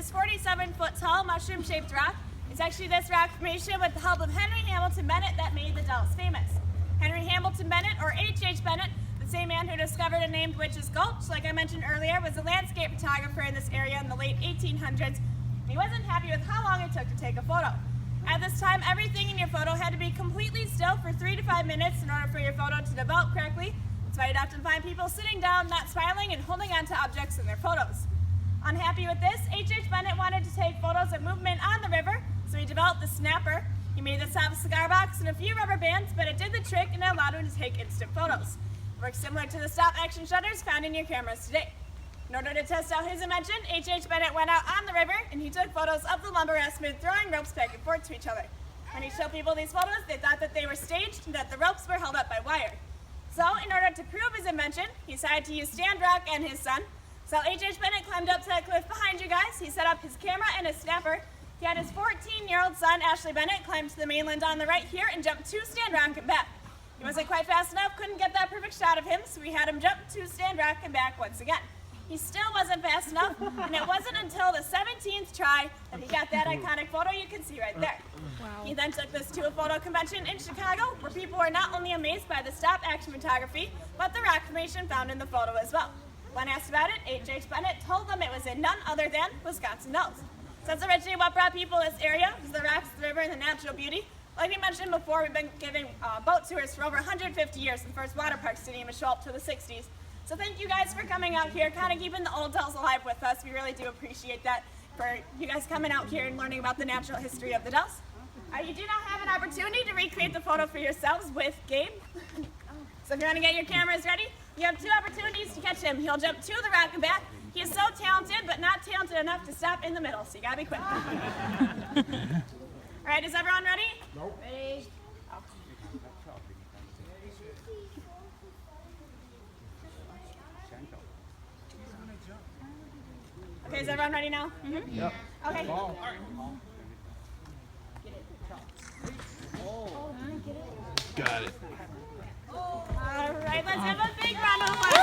this 47-foot tall mushroom-shaped rock. It's actually this rock formation with the help of Henry Hamilton Bennett that made the Dells famous. Henry Hamilton Bennett, or H.H. Bennett, the same man who discovered and named Witch's Gulch, like I mentioned earlier, was a landscape photographer in this area in the late 1800s. He wasn't happy with how long it took to take a photo. At this time, everything in your photo had to be completely still for 3 to 5 minutes in order for your photo to develop correctly. That's why you'd often find people sitting down, not smiling, and holding on to objects in their photos. Unhappy with this, H.H. Bennett wanted to take photos of movement on the river, so he developed the snapper. He made this out of a cigar box and a few rubber bands, but it did the trick and it allowed him to take instant photos. It works similar to the stop-action shutters found in your cameras today. In order to test out his invention, H.H. Bennett went out on the river and he took photos of the lumber estimate throwing ropes back and forth to each other. When he showed people these photos, they thought that they were staged and that the ropes were held up by wire. So, in order to prove his invention, he decided to use Stand Rock and his son. So H.H. Bennett climbed up to that cliff behind you guys. He set up his camera and his snapper. He had his 14-year-old son, Ashley Bennett, climb to the mainland on the right here and jump to Stand Rock and back. He wasn't quite fast enough, couldn't get that perfect shot of him, so we had him jump to Stand Rock and back once again. He still wasn't fast enough, and it wasn't until the 17th try that he got that iconic photo you can see right there. Wow. He then took this to a photo convention in Chicago, where people were not only amazed by the stop-action photography, but the rock formation found in the photo as well. When asked about it, H.H. Bennett told them it was in none other than Wisconsin Dells. So that's originally what brought people to this area, was the rocks, the river, and the natural beauty. Like we mentioned before, we've been giving boat tours for over 150 years. The first water parks didn't even show up till the 60s. So thank you guys for coming out here, kind of keeping the old Dells alive with us. We really do appreciate that, for you guys coming out here and learning about the natural history of the Dells. You do now have an opportunity to recreate the photo for yourselves with Gabe. So if you want to get your cameras ready, you have 2 opportunities to catch him. He'll jump to the rock and back. He is so talented, but not talented enough to stop in the middle, so you gotta be quick. All right, is everyone ready? Nope. Ready? Okay, is everyone ready now? Mm-hmm. Yep. Okay. Got it. All right, let's have a big round of applause.